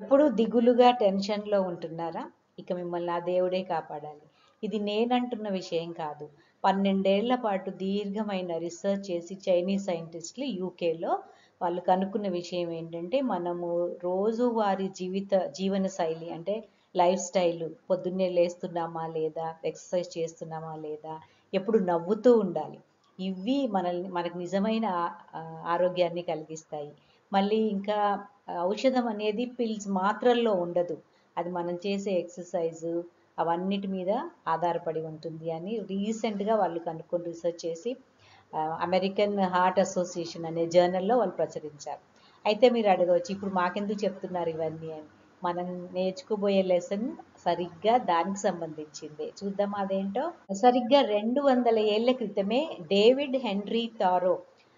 ఎప్పుడు దిగులుగా టెన్షన్‌లో ఉంటున్నారా? ఇక మిమ్మల్ని ఆ దేవుడే కాపాడాలి. ఇది నేనంటున్న విషయం కాదు. 12 ఏళ్ల పాటు దీర్ఘమైన రిసర్చ్ చేసి చైనీస్ సైంటిస్టులు యూకేలో వాళ్ళు కనుక్కున్న విషయం ఏంటంటే, మనము రోజువారీ జీవన శైలి అంటే లైఫ్ స్టైలు పొద్దున్నే లేస్తున్నామా లేదా? ఎక్సర్సైజ్ చేస్తున్నామా లేదా? ఎప్పుడు నవ్వుతూ ఉండాలి. ఇవి మనకు నిజమైన ఆరోగ్యాన్ని కలిగిస్తాయి. మళ్ళీ ఇంకా ఔషధం అనేది పిల్స్ మాత్రల్లో ఉండదు. అది మనం చేసే ఎక్సర్సైజు అవన్నిటి మీద ఆధారపడి ఉంటుంది అని రీసెంట్‌గా వాళ్ళు కనుక్కొని రిసర్చ్ చేసి అమెరికన్ హార్ట్ అసోసియేషన్ అనే జర్నల్‌లో వాళ్ళు ప్రచురించారు. అయితే మీరు అడగవచ్చు, ఇప్పుడు మాకెందుకు చెప్తున్నారు ఇవన్నీ అని. మనం నేర్చుకోబోయే లెసన్ సరిగ్గా దానికి సంబంధించిందే. చూద్దామా అదేంటో? సరిగ్గా 200 ఏళ్ల క్రితమే డేవిడ్ హెన్రీ థారో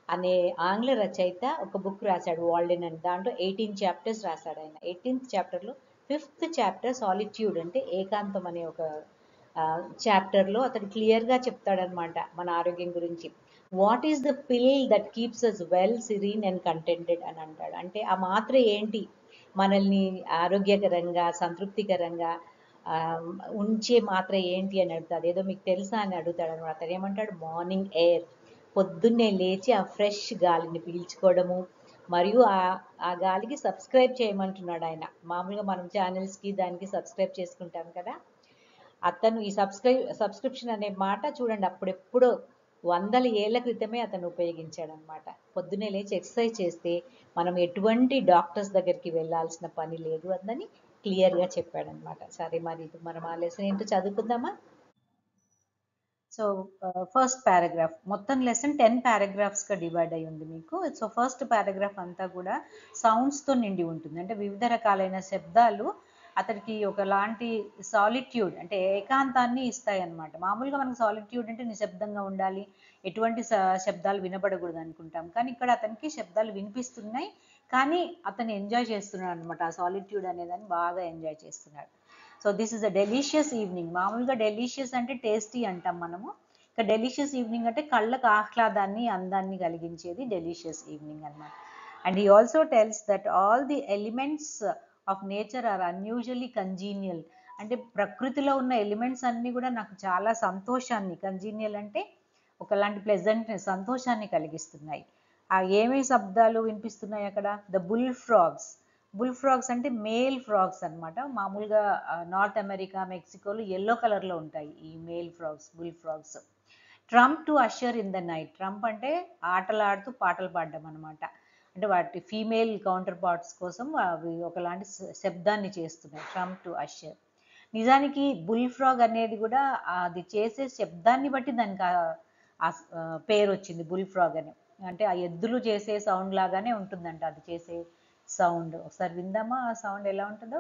అనే ఆంగ్ల రచయిత ఒక బుక్ రాశాడు, వాల్డెన్ అని. దాంట్లో 18 చాప్టర్స్ రాశాడు ఆయన. 18th చాప్టర్లో 5th చాప్టర్ సాలిట్యూడ్ అంటే ఏకాంతం అనే ఒక చాప్టర్లో అతను క్లియర్గా చెప్తాడనమాట మన ఆరోగ్యం గురించి. వాట్ ఈస్ ద పిల్ that keeps as well serene and కంటెంటెడ్ అని అంటాడు. అంటే ఆ మాత్ర ఏంటి మనల్ని ఆరోగ్యకరంగా సంతృప్తికరంగా ఆ, ఉంచే మాత్ర ఏంటి అని అడుగుతాడు. ఏదో మీకు తెలుసా అని అడుగుతాడు అనమాట. అతను ఏమంటాడు, మార్నింగ్ ఎయిర్. పొద్దున్నే లేచి ఆ ఫ్రెష్ గాలిని పీల్చుకోవడము, మరియు ఆ గాలికి సబ్స్క్రైబ్ చేయమంటున్నాడు ఆయన. మామూలుగా మనం ఛానల్స్కి దానికి సబ్స్క్రైబ్ చేసుకుంటాం కదా. అతను ఈ సబ్స్క్రిప్షన్ అనే మాట చూడండి, అప్పుడెప్పుడో వందల ఏళ్ల క్రితమే అతను ఉపయోగించాడనమాట. పొద్దున్నే లేచి ఎక్సర్సైజ్ చేస్తే మనం ఎటువంటి డాక్టర్స్ దగ్గరికి వెళ్ళాల్సిన పని లేదు అందని క్లియర్గా చెప్పాడనమాట. సరే, మరి ఇప్పుడు మనం ఆ లెసన్ ఏంటో చదువుకుందామా? సో ఫస్ట్ పారాగ్రాఫ్, మొత్తం లెసన్ 10 పారాగ్రాఫ్స్గా డివైడ్ అయి ఉంది మీకు. సో ఫస్ట్ పారాగ్రాఫ్ అంతా కూడా సౌండ్స్తో నిండి ఉంటుంది. అంటే వివిధ రకాలైన శబ్దాలు అతనికి ఒకలాంటి సాలిట్యూడ్ అంటే ఏకాంతాన్ని ఇస్తాయి అన్నమాట. మామూలుగా మనకు సాలిట్యూడ్ అంటే నిశ్శబ్దంగా ఉండాలి, ఎటువంటి శబ్దాలు వినబడకూడదు అనుకుంటాం. కానీ ఇక్కడ అతనికి శబ్దాలు వినిపిస్తున్నాయి, కానీ అతను ఎంజాయ్ చేస్తున్నాడు అనమాట. ఆ సాలిట్యూడ్ అనేదాన్ని బాగా ఎంజాయ్ చేస్తున్నాడు. So this is a delicious evening. మామూలుగా డెలిషియస్ అంటే టేస్టీ అంటాం మనము. ఇక డెలిషియస్ ఈవినింగ్ అంటే కళ్ళకు ఆహ్లాదాన్ని అందాన్ని కలిగించేది డెలిషియస్ ఈవినింగ్ అన్నమాట. And he also tells that all the elements of nature are unusually congenial. అంటే ప్రకృతిలో ఉన్న ఎలిమెంట్స్ అన్నీ కూడా నాకు చాలా సంతోషాన్ని, కంజీనియల్ అంటే ఒకలాంటి ప్లెజెంట్నెస్, సంతోషాన్ని కలిగిస్తున్నాయి. ఆ ఏమేమి శబ్దాలు వినిపిస్తున్నాయి అక్కడ? The bull frogs. Bull frogs అంటే మేల్ ఫ్రాగ్స్ అనమాట. మామూలుగా నార్త్ అమెరికా, మెక్సికోలో ఎల్లో కలర్లో ఉంటాయి ఈ male frogs, bull frogs. Trump to Ashar in the night. Trump అంటే ఆటలాడుతూ పాటలు పాడడం అనమాట. అంటే వాటి ఫీమేల్ కౌంటర్ పార్ట్స్ కోసం అవి ఒకలాంటి శబ్దాన్ని చేస్తున్నాయి. Trump to Ashar. నిజానికి బుల్ ఫ్రాగ్ అనేది కూడా అది చేసే శబ్దాన్ని బట్టి దానికి పేరు వచ్చింది బుల్ ఫ్రాగ్ అని. అంటే ఆ ఎద్దులు చేసే సౌండ్ లాగానే ఉంటుందంట అది చేసే సౌండ్. ఒకసారి విందామా ఆ సౌండ్ ఎలా ఉంటుందో?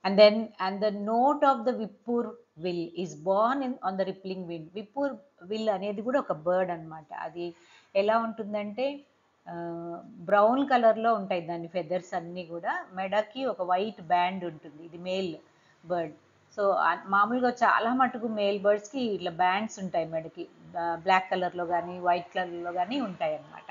And the note of the whippoorwill is born on the rippling wind. whippoorwill అనేది కూడా ఒక బర్డ్ అనమాట. అది ఎలా ఉంటుందంటే బ్రౌన్ కలర్లో ఉంటాయి దాని ఫెదర్స్ అన్నీ కూడా. మెడకి ఒక వైట్ బ్యాండ్ ఉంటుంది. ఇది మేల్ బర్డ్. సో మామూలుగా చాలా మటుకు మేల్ బర్డ్స్కి ఇట్లా బ్యాండ్స్ ఉంటాయి మెడకి, బ్లాక్ కలర్లో కానీ వైట్ కలర్లో కానీ ఉంటాయి అన్నమాట.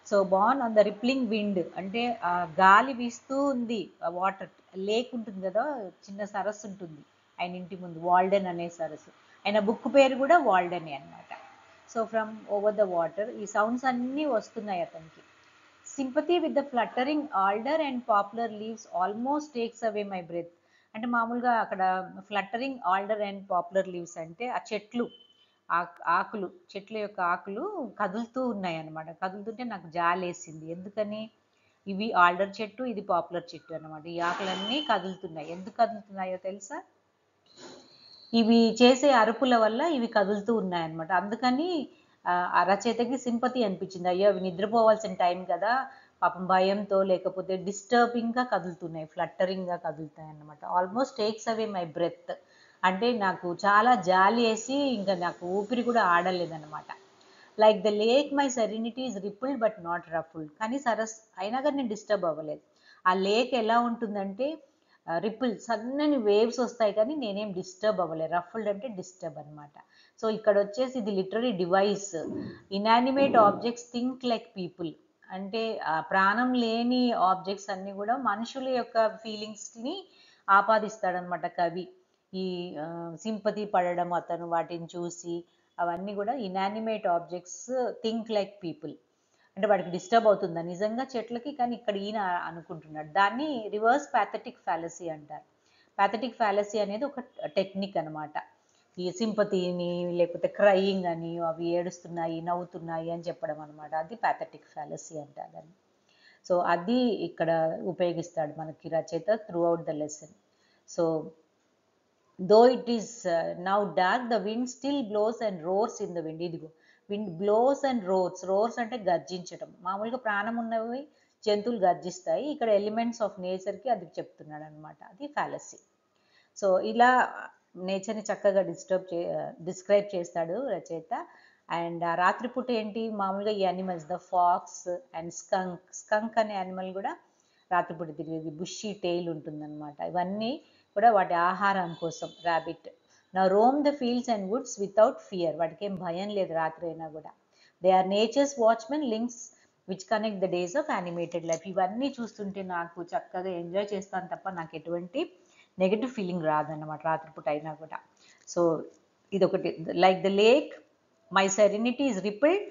సో బాన్ ఆన్ ద రిప్లింగ్ విండ్ అంటే ఆ గాలి వీస్తూ ఉంది. వాటర్ లేక్ ఉంటుంది కదా, చిన్న సరస్సు ఉంటుంది ఆయన ఇంటి ముందు, వాల్డెన్ అనే సరస్సు. ఆయన బుక్ పేరు కూడా వాల్డెనే అనమాట. So from over the water ఈ సౌండ్స్ అన్నీ వస్తున్నాయి అతనికి. Sympathy with the fluttering alder and poplar leaves almost takes away my breath. అంటే మామూలుగా అక్కడ fluttering alder and poplar leaves అంటే ఆ చెట్లు ఆకులు, చెట్ల యొక్క ఆకులు కదులుతూ ఉన్నాయి అన్నమాట. కదులుతుంటే నాకు జాలేసింది. ఎందుకని? ఇవి ఆల్డర్ చెట్టు, ఇది పాపులర్ చెట్టు అన్నమాట. ఈ ఆకులన్నీ కదులుతున్నాయి. ఎందుకు కదులుతున్నాయో తెలుసా? ఇవి చేసే అరుపుల వల్ల ఇవి కదులుతూ ఉన్నాయన్నమాట. అందుకని ఆ రచయితకి సింపతి అనిపించింది. అయ్యో అవి నిద్రపోవాల్సిన టైం కదా, పాపం భయంతో లేకపోతే డిస్టర్బింగ్గా కదులుతున్నాయి, ఫ్లట్టరింగ్గా కదులుతాయి అన్నమాట. Almost takes away my breath, అంటే నాకు చాలా జాలి వేసి ఇంకా నాకు ఊపిరి కూడా ఆడలేదన్నమాట. Like the lake my serenity is rippled but not ruffled. కానీ అయినా కానీ నేను డిస్టర్బ్ అవ్వలేదు. ఆ లేక్ ఎలా ఉంటుందంటే రిపుల్, సన్నని వేవ్స్ వస్తాయి కానీ నేనేం డిస్టర్బ్ అవ్వలేదు. రఫుల్డ్ అంటే డిస్టర్బ్ అనమాట. సో ఇక్కడ వచ్చేసి ఇది literary device. Inanimate objects think like people, అంటే ప్రాణం లేని ఆబ్జెక్ట్స్ అన్నీ కూడా మనుషుల యొక్క ఫీలింగ్స్ని ఆపాదిస్తాడనమాట కవి. ఈ సింపతి పడడం అతను వాటిని చూసి, అవన్నీ కూడా inanimate objects think like people, అంటే వాడికి డిస్టర్బ్ అవుతుందా నిజంగా చెట్లకి, కానీ ఇక్కడ ఈయన అనుకుంటున్నాడు. దాన్ని రివర్స్ ప్యాథటిక్ ఫ్యాలసీ అంటారు. ప్యాథటిక్ ఫ్యాలసీ అనేది ఒక టెక్నిక్ అనమాట. ఈ సింపతిని లేకపోతే క్రయింగ్ అని, అవి ఏడుస్తున్నాయి నవ్వుతున్నాయి అని చెప్పడం అనమాట, అది ప్యాథటిక్ ఫ్యాలసీ అంటారు దాన్ని. సో అది ఇక్కడ ఉపయోగిస్తాడు మనకి రచయిత through out the lesson. So though it is now dark, the wind still blows and roars in the wind. ఇదిగో విండ్ బ్లోస్ అండ్ రోర్స్ అంటే గర్జించడం. మామూలుగా ప్రాణం ఉన్నవి జంతువులు గర్జిస్తాయి, ఇక్కడ ఎలిమెంట్స్ ఆఫ్ నేచర్కి అది చెప్తున్నాడు అనమాట, అది ఫ్యాలసీ. సో ఇలా నేచర్ని చక్కగా డిస్క్రైబ్ చేస్తాడు రచయిత. అండ్ ఆ రాత్రిపూట ఏంటి, మామూలుగా ఈ యానిమల్స్ ద ఫాక్స్ అండ్ స్కంక్ అనే యానిమల్ కూడా రాత్రిపూట తిరిగేది, బుషీ టెయిల్ ఉంటుందన్నమాట. ఇవన్నీ కూడా వాటి ఆహారం కోసం. ర్యాబిట్ నా roam the fields and woods without fear, వాటికి ఏం భయం లేదు రాత్రి అయినా కూడా. They are nature's watchmen links which connect the days of animated life. ఇవన్నీ చూస్తుంటే నాకు చక్కగా ఎంజాయ్ చేస్తాను తప్ప నాకు ఎటువంటి నెగటివ్ ఫీలింగ్ రాదన్నమాట రాత్రిపూట అయినా కూడా. సో ఇదొకటి. Like the lake my serenity is rippled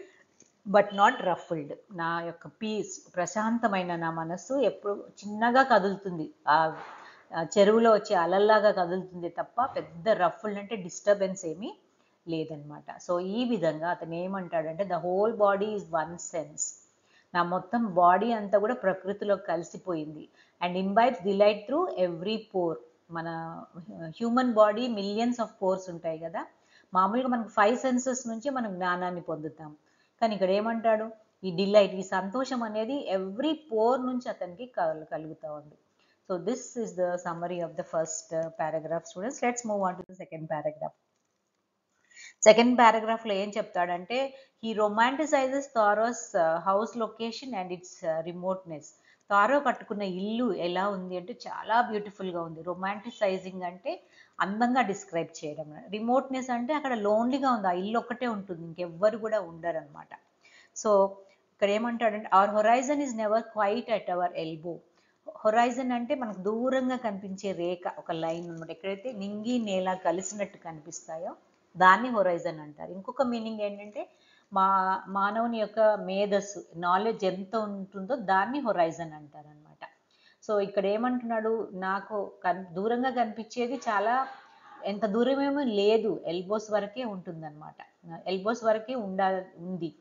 but not ruffled. నా యొక్క పీస్, ప్రశాంతమైన నా మనస్సు ఎప్పుడు చిన్నగా కదులుతుంది, చెరువులో వచ్చే అలల్లాగా కదులుతుంది తప్ప పెద్ద రఫుల్డ్ అంటే డిస్టర్బెన్స్ ఏమీ లేదనమాట. సో ఈ విధంగా అతను ఏమంటాడంటే the whole body is one sense, నా మొత్తం బాడీ అంతా కూడా ప్రకృతిలో కలిసిపోయింది. And imbibes delight through every pore. మన human body millions of pores ఉంటాయి కదా, మామూలుగా మనకు 5 సెన్సెస్ నుంచి మనం జ్ఞానాన్ని పొందుతాం. కానీ ఇక్కడ ఏమంటాడు, ఈ డిలైట్, ఈ సంతోషం అనేది ఎవ్రీ పోర్ నుంచి అతనికి కలుగుతూ ఉంది. So this is the summary of the first paragraph students. Let's move on to the second paragraph. Second పారాగ్రాఫ్లో ఏం చెప్తాడంటే he romanticises Thoreau's house location and its remoteness. Thoreau కట్టుకున్న ఇల్లు ఎలా ఉంది అంటే చాలా బ్యూటిఫుల్గా ఉంది. రొమాంటిసైజింగ్ అంటే అందంగా డిస్క్రైబ్ చేయడం. రిమోట్నెస్ అంటే అక్కడ లోన్లీగా ఉంది, ఆ ఇల్లు ఒక్కటే ఉంటుంది, ఇంకెవ్వరు కూడా ఉండరు అనమాట. సో ఇక్కడ ఏమంటాడంటే our horizon is never quite at our elbow. Horizon అంటే మనకు దూరంగా కనిపించే రేఖ, ఒక లైన్ అనమాట. ఎక్కడైతే నింగి నేల కలిసినట్టు కనిపిస్తాయో దాన్ని హొరైజన్ అంటారు. ఇంకొక మీనింగ్ ఏంటంటే మానవుని యొక్క మేధస్సు, నాలెడ్జ్ ఎంత ఉంటుందో దాన్ని హొరైజన్ అంటారు అనమాట. సో ఇక్కడ ఏమంటున్నాడు, నాకు దూరంగా కనిపించేది చాలా, ఎంత దూరమేమో లేదు, ఎల్బోస్ వరకే ఉంటుందన్నమాట. ఎల్బోస్ వరకే ఉంది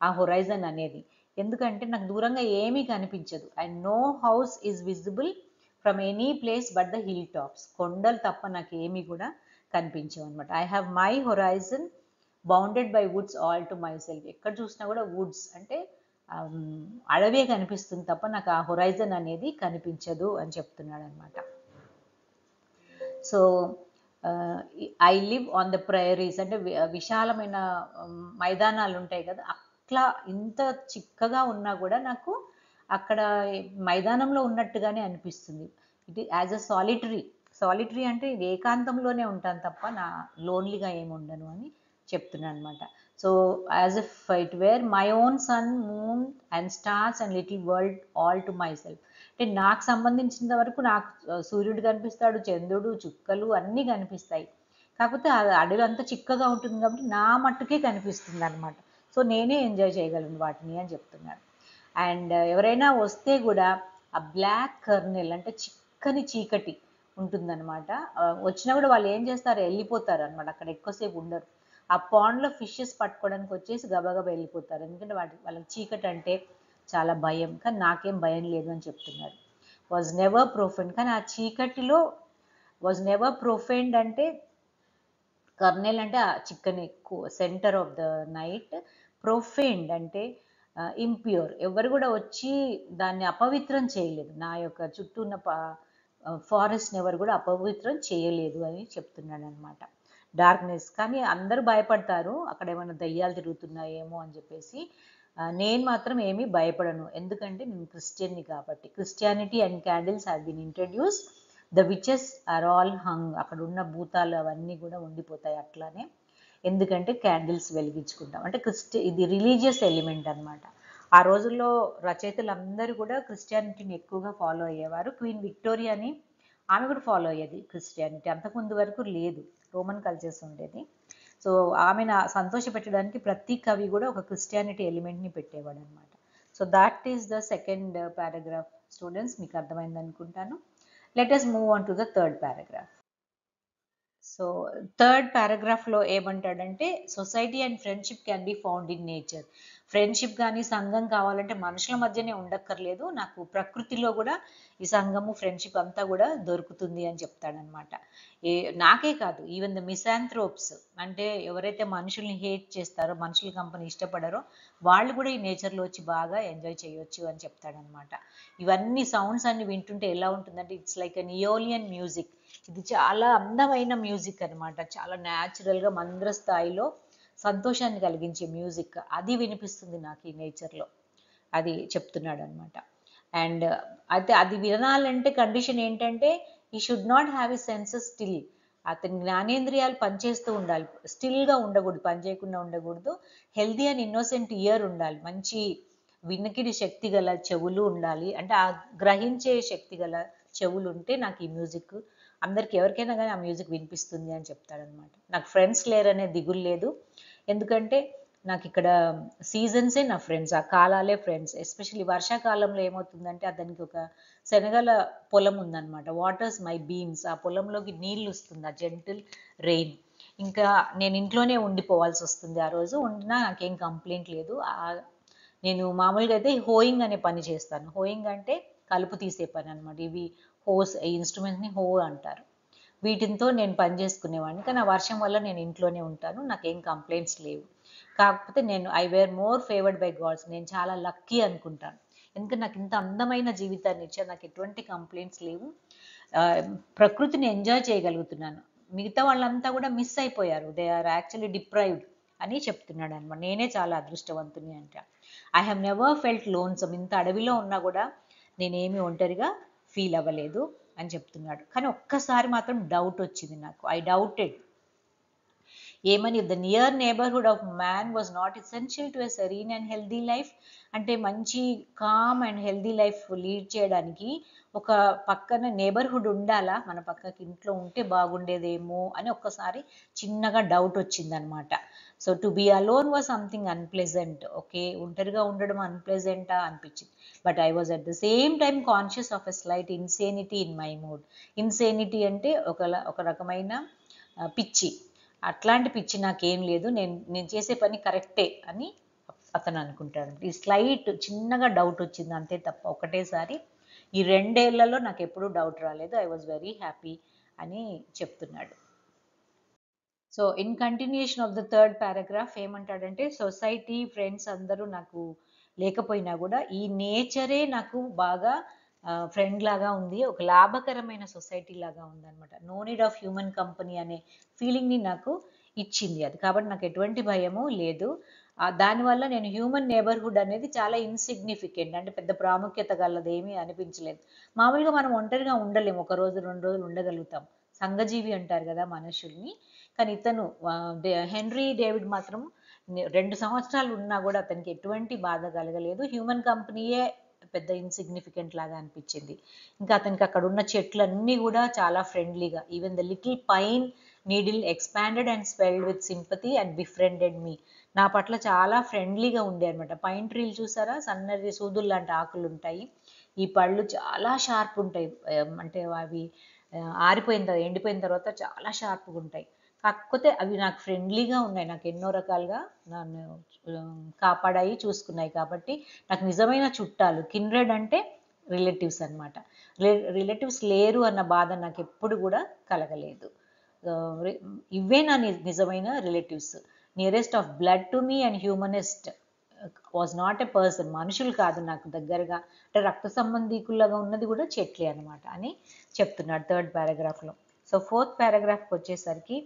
ఆ హొరైజన్ అనేది. ఎందుకంటే నాకు దూరంగా ఏమీ కనిపించదు. And no house is visible from any place but the hill tops. కొండలు తప్ప నాకు ఏమీ కూడా కనిపించవు అనమాట. I have my horizon bounded by woods all to myself. ఎక్కడ చూసినా కూడా వుడ్స్ అంటే అడవే కనిపిస్తుంది తప్ప నాకు ఆ హొరైజన్ అనేది కనిపించదు అని చెప్తున్నాడు అనమాట. So I live on the prairies, అంటే విశాలమైన మైదానాలు ఉంటాయి కదా, అట్లా ఇంత చిక్కగా ఉన్నా కూడా నాకు అక్కడ మైదానంలో ఉన్నట్టుగానే అనిపిస్తుంది. ఇట్ యాజ్ అ సాలిటరీ అంటే ఏకాంతంలోనే ఉంటాను తప్ప నా లోన్లీగా ఏమి ఉండను అని చెప్తున్నాను అనమాట. So as if it where my own son moon and stars and little world all to my self. అంటే నాకు సంబంధించిన వరకు నాకు సూర్యుడు కనిపిస్తాడు, చంద్రుడు, చుక్కలు అన్నీ కనిపిస్తాయి. కాకపోతే అడవి అంతా చిక్కగా ఉంటుంది కాబట్టి నా మట్టుకే కనిపిస్తుంది అనమాట. సో నేనే ఎంజాయ్ చేయగలను వాటిని అని చెప్తున్నాడు. అండ్ ఎవరైనా వస్తే కూడా ఆ బ్లాక్ కర్నెల్ అంటే చిక్కని చీకటి ఉంటుందన్నమాట. వచ్చినా కూడా వాళ్ళు ఏం చేస్తారు, వెళ్ళిపోతారు అనమాట, అక్కడ ఎక్కువసేపు ఉండరు. ఆ పాండ్లో ఫిషెస్ పట్టుకోవడానికి వచ్చేసి గబగబా వెళ్ళిపోతారు, ఎందుకంటే వాళ్ళకి చీకటి అంటే చాలా భయం. కానీ నాకేం భయం లేదు అని చెప్తున్నాడు. వాజ్ నెవర్ ప్రొఫెండ్, కానీ ఆ చీకటిలో వాజ్ నెవర్ ప్రొఫెండ్ అంటే కర్నెల్ అంటే ఆ చిక్కని సెంటర్ ఆఫ్ ద నైట్. ప్రొఫెండ్ అంటే ఇంప్యూర్, ఎవరు కూడా వచ్చి దాన్ని అపవిత్రం చేయలేదు. నా యొక్క చుట్టూ ఉన్న ఫారెస్ట్ని ఎవరు కూడా అపవిత్రం చేయలేదు అని చెప్తున్నాడు అనమాట. డార్క్నెస్, కానీ అందరూ భయపడతారు అక్కడ ఏమైనా దయ్యాలు తిరుగుతున్నాయేమో అని చెప్పేసి. నేను మాత్రం ఏమీ భయపడను, ఎందుకంటే నేను క్రిస్టియన్ని కాబట్టి. Christianity and candles have been introduce, the witches are all hung. అక్కడ ఉన్న భూతాలు అవన్నీ కూడా ఉండిపోతాయి అట్లానే, ఎందుకంటే క్యాండిల్స్ వెలిగించుకుంటాం. అంటే ఇది రిలీజియస్ ఎలిమెంట్ అనమాట. ఆ రోజుల్లో రచయితలు అందరూ కూడా క్రిస్టియానిటీని ఎక్కువగా ఫాలో అయ్యేవారు. క్వీన్ విక్టోరియాని, ఆమె కూడా ఫాలో అయ్యేది క్రిస్టియానిటీ. అంతకుముందు వరకు లేదు, రోమన్ కల్చర్స్ ఉండేది. సో ఆమెను సంతోషపెట్టడానికి ప్రతి కవి కూడా ఒక క్రిస్టియానిటీ ఎలిమెంట్ని పెట్టేవాడు అనమాట. So that is the second paragraph students, మీకు అర్థమైంది అనుకుంటాను. Let us move on to the third paragraph. So third పారాగ్రాఫ్లో ఏమంటాడంటే, society and friendship can be found in nature. Friendship కానీ సంఘం కావాలంటే మనుషుల మధ్యనే ఉండక్కర్లేదు, నాకు ప్రకృతిలో కూడా ఈ సంఘము ఫ్రెండ్షిప్ అంతా కూడా దొరుకుతుంది అని చెప్తాడనమాట. నాకే కాదు, ఈవెన్ ద మిసాంథ్రోప్స్, అంటే ఎవరైతే మనుషుల్ని హేట్ చేస్తారో, మనుషుల కంపెనీ ఇష్టపడారో, వాళ్ళు కూడా ఈ నేచర్లో వచ్చి బాగా ఎంజాయ్ చేయొచ్చు అని చెప్తాడనమాట. ఇవన్నీ సౌండ్స్ అన్ని వింటుంటే ఎలా ఉంటుందంటే, ఇట్స్ లైక్ ఎ నియోలియన్ మ్యూజిక్. ఇది చాలా అందమైన మ్యూజిక్ అనమాట, చాలా న్యాచురల్గా మంద్ర స్థాయిలో సంతోషాన్ని కలిగించే మ్యూజిక్, అది వినిపిస్తుంది నాకు ఈ నేచర్లో, అది చెప్తున్నాడు అనమాట. అండ్ అయితే అది వినాలంటే కండిషన్ ఏంటంటే, ఈ should not have a senses still. అతని జ్ఞానేంద్రియాలు పనిచేస్తూ ఉండాలి, స్టిల్గా ఉండకూడదు, పనిచేయకుండా ఉండకూడదు. హెల్దీ అండ్ ఇన్నోసెంట్ ఇయర్ ఉండాలి, మంచి వినికిడి శక్తి గల చెవులు ఉండాలి. అంటే ఆ గ్రహించే శక్తి గల చెవులు ఉంటే నాకు ఈ మ్యూజిక్, అందరికి ఎవరికైనా కానీ ఆ మ్యూజిక్ వినిపిస్తుంది అని చెప్తాడనమాట. నాకు ఫ్రెండ్స్ లేరనే దిగులు లేదు, ఎందుకంటే నాకు ఇక్కడ సీజన్సే నా ఫ్రెండ్స్, ఆ కాలాలే ఫ్రెండ్స్. ఎస్పెషల్లీ వర్షాకాలంలో ఏమవుతుందంటే, అతనికి ఒక శనగల పొలం ఉందన్నమాట. వాటర్స్ మై బీన్స్, ఆ పొలంలోకి నీళ్ళు వస్తుంది, ఆ జెంటిల్ రెయిన్. ఇంకా నేను ఇంట్లోనే ఉండిపోవాల్సి వస్తుంది, ఆ రోజు ఉండినా నాకేం కంప్లైంట్ లేదు. నేను మామూలుగా అయితే హోయింగ్ అనే పని చేస్తాను. హోయింగ్ అంటే కలుపు తీసే పని అనమాట. ఇవి హోస్, ఈ ఇన్స్ట్రుమెంట్ని హో అంటారు. వీటితో నేను పని చేసుకునేవాడిని, కానీ ఆ వర్షం వల్ల నేను ఇంట్లోనే ఉంటాను, నాకేం కంప్లైంట్స్ లేవు. కాకపోతే నేను I were more favoured by gods, నేను చాలా లక్కీ అనుకుంటాను, ఎందుకంటే నాకు ఇంత అందమైన జీవితాన్ని ఇచ్చారు, నాకు ఎటువంటి కంప్లైంట్స్ లేవు. ప్రకృతిని ఎంజాయ్ చేయగలుగుతున్నాను. మిగతా వాళ్ళంతా కూడా మిస్ అయిపోయారు, దే ఆర్ యాక్చువల్లీ డిప్రైవ్డ్ అని చెప్తున్నాడు అనమాట. నేనే చాలా అదృష్టవంతుని అంట. ఐ హ్యావ్ నెవర్ ఫెల్ట్ లోన్సమ్, ఇంత అడవిలో ఉన్నా కూడా నేనేమి ఒంటరిగా ఫీల్ అవ్వలేదు అని చెప్తున్నాడు. కానీ ఒక్కసారి మాత్రం డౌట్ వచ్చింది నాకు, ఐ డౌటెడ్. ఏమని, the near neighbourhood of man was not essential to a serene and healthy life. అంటే మంచి calm and healthy life lead చేయడానికి ఒక పక్కన నేబర్హుడ్ ఉండాలా, మన పక్కకి ఇంట్లో ఉంటే బాగుండేదేమో అని ఒక్కసారి చిన్నగా డౌట్ వచ్చిందనమాట. So to be alone was something unpleasant. Okay, ఒంటరిగా ఉండడం అన్ప్లెజెంటా అనిపించింది. But I was at the same time conscious of a slight insanity in my mood. Insanity అంటే ఒక రకమైన పిచ్చి, అట్లాంటి పిచ్చి నాకేం లేదు, నేను చేసే పని కరెక్టే అని అతను అనుకుంటాడు. ఈ స్లైట్ చిన్నగా డౌట్ వచ్చింది అంతే తప్ప, ఒకటేసారి. ఈ 2 ఏళ్లలో నాకు ఎప్పుడూ డౌట్ రాలేదు, ఐ వాజ్ వెరీ హ్యాపీ అని చెప్తున్నాడు. So in continuation of the third paragraph ఏమంటాడంటే, సొసైటీ ఫ్రెండ్స్ అందరూ నాకు లేకపోయినా కూడా ఈ నేచరే నాకు బాగా ఫ్రెండ్ లాగా ఉంది, ఒక లాభకరమైన సొసైటీ లాగా ఉందన్నమాట. No need of human company అనే ఫీలింగ్ని నాకు ఇచ్చింది అది, కాబట్టి నాకు ఎటువంటి భయము లేదు. దానివల్ల నేను హ్యూమన్ నేబర్హుడ్ అనేది చాలా ఇన్సిగ్నిఫికెంట్, అంటే పెద్ద ప్రాముఖ్యత గలదేమీ అనిపించలేదు. మామూలుగా మనం ఒంటరిగా ఉండలేము, 1 రోజు 2 రోజులు ఉండగలుగుతాం, సంఘజీవి అంటారు కదా మనుషుల్ని. కానీ ఇతను హెన్రీ డేవిడ్ మాత్రం 2 సంవత్సరాలు ఉన్నా కూడా అతనికి ఎటువంటి బాధ కలగలేదు. హ్యూమన్ కంపెనీయే పెద్ద ఇన్సిగ్నిఫికెంట్ లాగా అనిపించింది. ఇంకా అతనికి అక్కడ ఉన్న చెట్లన్నీ కూడా చాలా ఫ్రెండ్లీగా, even the little pine needle expanded and swelled with sympathy and befriended me. నా పట్ల చాలా ఫ్రెండ్లీగా ఉండే అనమాట. పైన్ ట్రీలు చూసారా, సన్నది సూదులు లాంటి ఆకులు ఉంటాయి, ఈ పళ్ళు చాలా షార్ప్ ఉంటాయి, అంటే అవి ఆరిపోయిన తర్వాత, ఎండిపోయిన తర్వాత చాలా షార్ప్గా ఉంటాయి. కాకపోతే అవి నాకు ఫ్రెండ్లీగా ఉన్నాయి, నాకు ఎన్నో రకాలుగా నన్ను కాపాడాయి, చూసుకున్నాయి. కాబట్టి నాకు నిజమైన చుట్టాలు, కిన్రెడ్ అంటే రిలేటివ్స్ అనమాట. రిలేటివ్స్ లేరు అన్న బాధ నాకు ఎప్పుడు కూడా కలగలేదు. ఇవే నా నిజమైన relatives. Nearest of blood to me and humanist was not a person, మనుషులు కాదు నాకు దగ్గరగా, అంటే రక్త సంబంధీకులుగా ఉన్నది కూడా చెట్లే అనమాట అని చెప్తున్నాడు థర్డ్ పారాగ్రాఫ్లో. సో ఫోర్త్ పారాగ్రాఫ్కి వచ్చేసరికి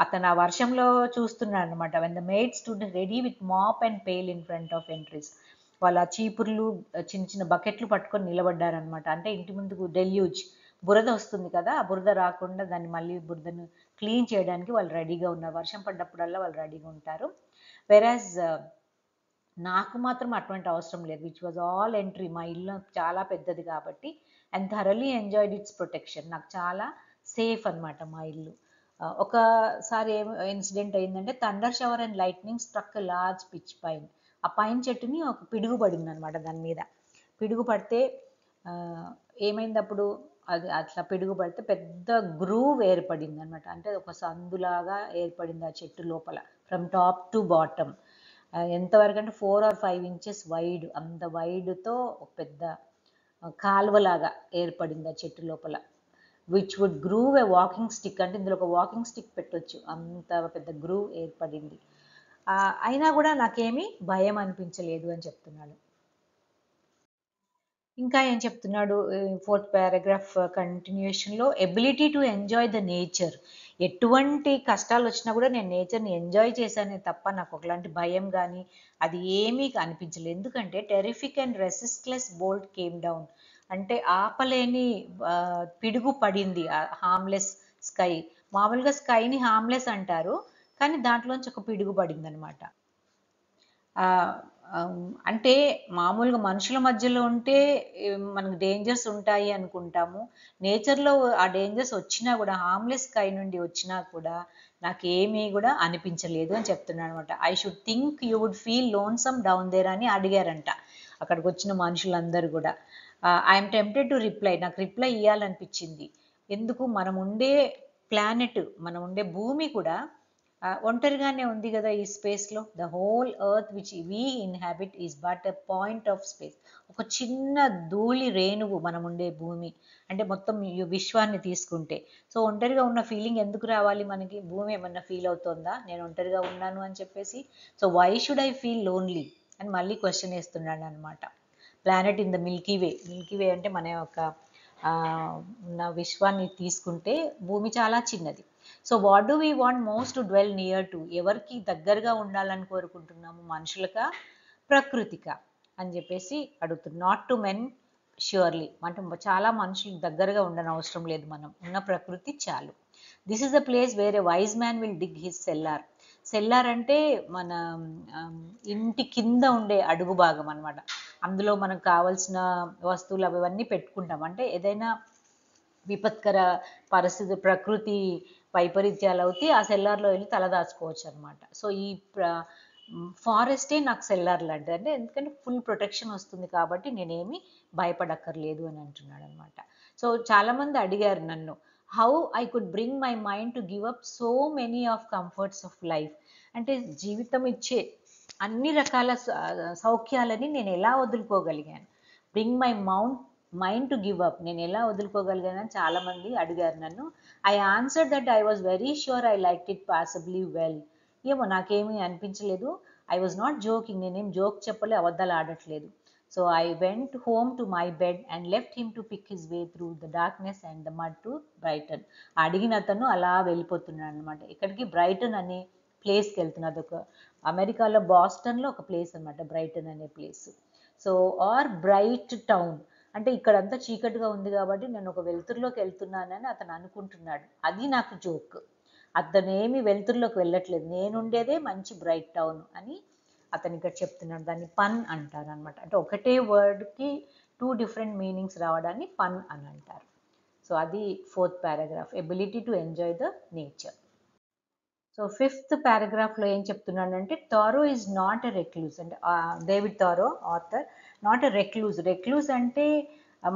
అతను ఆ వర్షంలో చూస్తున్నాడు అనమాట. When the maid stood ready with mop and pail in front of entries. వాళ్ళ చీపుర్లు చిన్న చిన్న బకెట్లు పట్టుకొని నిలబడ్డారనమాట. అంటే ఇంటి ముందుకు డెల్యూజ్ బురద వస్తుంది కదా, ఆ బురద రాకుండా దాన్ని మళ్ళీ బురదను క్లీన్ చేయడానికి వాళ్ళు రెడీగా ఉన్నారు. వర్షం పడ్డప్పుడల్లా వాళ్ళు రెడీగా ఉంటారు. వెరాజ్ నాకు మాత్రం అటువంటి అవసరం లేదు, విచ్ వాజ్ ఆల్ ఎంట్రీ, మా ఇల్లు చాలా పెద్దది కాబట్టి, and thoroughly enjoyed it's protection, నాకు చాలా సేఫ్ అనమాట మా ఇల్లు. ఒకసారి ఏం ఇన్సిడెంట్ అయిందంటే thunder shower and lightning struck large pitch pine. ఆ పైన్ చెట్టుని ఒక పిడుగు పడింది అనమాట, దాని మీద పిడుగు పడితే ఏమైంది అప్పుడు, అది అట్లా పిడుగు పడితే పెద్ద గ్రూవ్ ఏర్పడింది అనమాట. అంటే ఒక సందులాగా ఏర్పడింది ఆ చెట్టు లోపల, ఫ్రమ్ టాప్ టు బాటమ్. ఎంతవరకు అంటే 4 or 5 inches వైడ్, అంత వైడ్తో ఒక పెద్ద కాలువలాగా ఏర్పడింది ఆ చెట్టు లోపల. Which would groove a walking stick, అంటే ఇందులో ఒక వాకింగ్ స్టిక్ పెట్టొచ్చు, అంత పెద్ద గ్రూవ్ ఏర్పడింది. అయినా కూడా నాకేమీ భయం అనిపించలేదు అని చెప్తున్నాడు. ఇంకా ఏం చెప్తున్నాడు ఫోర్త్ పారాగ్రాఫ్ కంటిన్యూషన్లో, ability to enjoy the nature. ఎటువంటి కష్టాలు వచ్చినా కూడా నేను నేచర్ని ఎంజాయ్ చేశానే తప్ప నాకు ఒకలాంటి భయం కానీ అది ఏమీ అనిపించలేదు. ఎందుకంటే terrific and resistless bolt came down, అంటే ఆపలేని పిడుగు పడింది, హార్మ్లెస్ స్కై. మామూలుగా స్కైని హార్మ్లెస్ అంటారు, కానీ దాంట్లోంచి ఒక పిడుగు పడింది అనమాట. అంటే మామూలుగా మనుషుల మధ్యలో ఉంటే మనకు డేంజర్స్ ఉంటాయి అనుకుంటాము. నేచర్లో ఆ డేంజర్స్ వచ్చినా కూడా, హార్మ్లెస్ స్కై నుండి వచ్చినా కూడా నాకు ఏమీ కూడా అనిపించలేదు అని చెప్తున్నాను అనమాట. I should think you would feel lonesome down there అని అడిగారంట అక్కడికి వచ్చిన మనుషులందరూ కూడా. ఐఎమ్ టెంప్టెడ్ టు రిప్లై, నాకు రిప్లై ఇవ్వాలనిపించింది. ఎందుకు, మనం ఉండే ప్లానెట్, మనం ఉండే భూమి కూడా ఒంటరిగానే ఉంది కదా ఈ స్పేస్లో. The whole earth which we inhabit is but a point of space. ఒక చిన్న ధూళి రేణువు మనం ఉండే భూమి, అంటే మొత్తం విశ్వాన్ని తీసుకుంటే. సో ఒంటరిగా ఉన్న ఫీలింగ్ ఎందుకు రావాలి మనకి, భూమి ఏమన్నా ఫీల్ అవుతుందా నేను ఒంటరిగా ఉన్నాను అని చెప్పేసి. So why should I feel lonely అని మళ్ళీ క్వశ్చన్ వేస్తున్నాడు అనమాట. Planet in the Milky Way, Milky Way అంటే మన యొక్క ఉన్న విశ్వాన్ని తీసుకుంటే భూమి చాలా చిన్నది. So what do we want most to dwell near to, ఎవరికి దగ్గరగా ఉండాలని కోరుకుంటున్నాము, మనుషులకా ప్రకృతికా అని చెప్పేసి అడుగుతుంది. నాట్ టు మెన్ ష్యూర్లీ, అంటే చాలా మనుషులకు దగ్గరగా ఉండని అవసరం లేదు, మనం ఉన్న ప్రకృతి చాలు. This is the place where a wise man will dig his cellar. Cellar అంటే మన ఇంటి కింద ఉండే అడుగు భాగం అనమాట. అందులో మనకు కావాల్సిన వస్తువులు అవన్నీ పెట్టుకుంటాం. అంటే ఏదైనా విపత్కర పరిస్థితి, ప్రకృతి వైపరీత్యాలు అవుతే ఆ సెల్లార్లో వెళ్ళి తలదాచుకోవచ్చు అనమాట. సో ఈ ఫారెస్టే నాకు సెల్లార్ లాంటిది, అంటే ఎందుకంటే ఫుల్ ప్రొటెక్షన్ వస్తుంది కాబట్టి నేనేమి భయపడక్కర్లేదు అని అంటున్నాడు అనమాట. సో చాలామంది అడిగారు నన్ను, how I could bring my mind to give up so many of comforts of life, అంటే జీవితం ఇచ్చే అన్ని రకాల సౌఖ్యాలని నేను ఎలా వదులుకోగలిగాను. Bring my mind to give up, నేను ఎలా వదులుకోగలిగానని చాలామంది అడిగారు నన్ను. I answer that I was very sure I like it possibly well. ఏమో నాకేమీ అనిపించలేదు, ఐ వాజ్ నాట్ జోకింగ్, నేనేం జోక్ చెప్పలే, అబద్ధాలు ఆడట్లేదు. So I went home to my bed and left him to pick his way through the darkness and the mud to Brighton. అడిగిన అతను అలా వెళ్ళిపోతున్నాడు అనమాట. ఇక్కడికి బ్రైటన్ అనే ప్లేస్కి వెళ్తున్నది, ఒక అమెరికాలో బాస్టన్లో ఒక ప్లేస్ అనమాట బ్రైటన్ అనే place. So or bright town, అంటే ఇక్కడంతా చీకటిగా ఉంది కాబట్టి నేను ఒక వెలుతురులోకి వెళ్తున్నానని అతను అనుకుంటున్నాడు. అది నాకు జోక్, అతను ఏమి వెలుతురులోకి వెళ్ళట్లేదు, నేనుండేదే మంచి బ్రైట్ టౌన్ అని అతను ఇక్కడ చెప్తున్నాడు. దాన్ని పన్ అంటారు అనమాట. అంటే ఒకటే వర్డ్కి 2 different మీనింగ్స్ రావడాన్ని పన్ అని అంటారు. సో అది fourth paragraph, ability to enjoy the nature. So fifth పారాగ్రాఫ్లో ఏం చెప్తున్నాడంటే, Thoreau is not a recluse, అంటే David Thoreau author, not a recluse. Recluse అంటే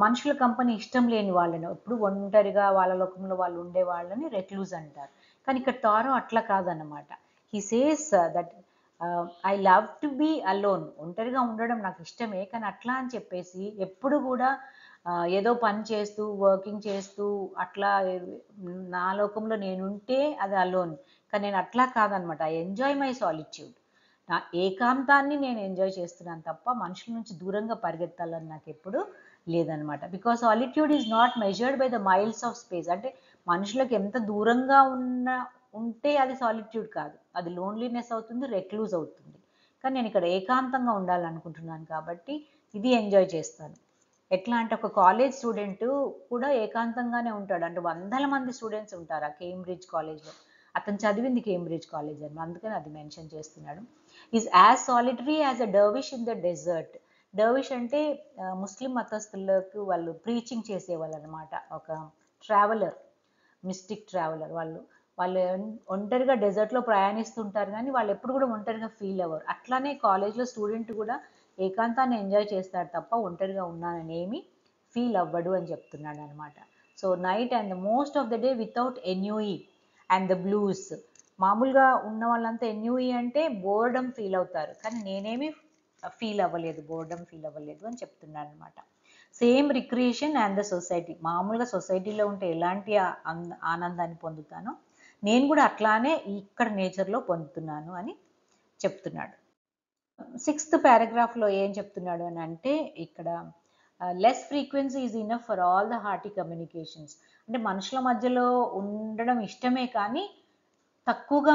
మనుషుల కంపెనీ ఇష్టం లేని వాళ్ళని, ఎప్పుడు ఒంటరిగా వాళ్ళ లోకంలో వాళ్ళు ఉండే వాళ్ళని రెక్లూజ్ అంటారు. కానీ ఇక్కడ థారో అట్లా కాదన్నమాట. He says that I love to be alone, ఒంటరిగా ఉండడం నాకు ఇష్టమే, కానీ అట్లా అని చెప్పేసి ఎప్పుడు కూడా ఏదో పని చేస్తూ వర్కింగ్ చేస్తూ అట్లా నా లోకంలో నేనుంటే అది అలోన్. కానీ నేను అట్లా కాదనమాట. I enjoy my solitude. నా ఏకాంతాన్ని నేను ఎంజాయ్ చేస్తున్నాను తప్ప మనుషుల నుంచి దూరంగా పరిగెత్తాలని నాకు ఎప్పుడు లేదనమాట. Because solitude is not measured by the miles of space. అంటే మనుషులకు ఎంత దూరంగా ఉంటే అది సాలిట్యూడ్ కాదు, అది లోన్లీనెస్ అవుతుంది, రెక్లూజ్ అవుతుంది. కానీ నేను ఇక్కడ ఏకాంతంగా ఉండాలనుకుంటున్నాను కాబట్టి ఇది ఎంజాయ్ చేస్తాను. ఎట్లా అంటే ఒక కాలేజ్ స్టూడెంట్ కూడా ఏకాంతంగానే ఉంటాడు. అంటే వందల మంది స్టూడెంట్స్ ఉంటారు ఆ కేంబ్రిడ్జ్ కాలేజ్లో. అతను చదివింది కేంబ్రిడ్జ్ కాలేజ్ అని, అందుకని అది మెన్షన్ చేస్తున్నాడు. Is as solitary as a dervish in the desert. Dervish అంటే ముస్లిం మతస్థులకు వాళ్ళు ప్రీచింగ్ చేసేవాళ్ళు అనమాట. ఒక ట్రావెలర్, మిస్టిక్ ట్రావెలర్. వాళ్ళు వాళ్ళు ఒంటరిగా డెజర్ట్లో ప్రయాణిస్తుంటారు కానీ వాళ్ళు ఎప్పుడు కూడా ఒంటరిగా ఫీల్ అవ్వరు. అట్లానే కాలేజ్లో స్టూడెంట్ కూడా ఏకాంతాన్ని ఎంజాయ్ చేస్తాడు తప్ప ఒంటరిగా ఉన్నానని ఏమి ఫీల్ అవ్వడు అని చెప్తున్నాడు అనమాట. So night and the most of the day without ennui and the blues. మామూలుగా ఉన్న వాళ్ళంతా ఎన్యూఈ అంటే బోర్డమ్ ఫీల్ అవుతారు, కానీ నేనేమి ఫీల్ అవ్వలేదు, బోర్డమ్ ఫీల్ అవ్వలేదు అని చెప్తున్నాడు అనమాట. Same recreation and the society. మామూలుగా సొసైటీలో ఉంటే ఎలాంటి ఆనందాన్ని పొందుతానో నేను కూడా అట్లానే ఇక్కడ నేచర్లో పొందుతున్నాను అని చెప్తున్నాడు. 6th పారాగ్రాఫ్లో ఏం చెప్తున్నాడు అని అంటే ఇక్కడ less frequency is enough for all the hearty communications. అంటే మనుషుల మధ్యలో ఉండడం ఇష్టమే కానీ తక్కువగా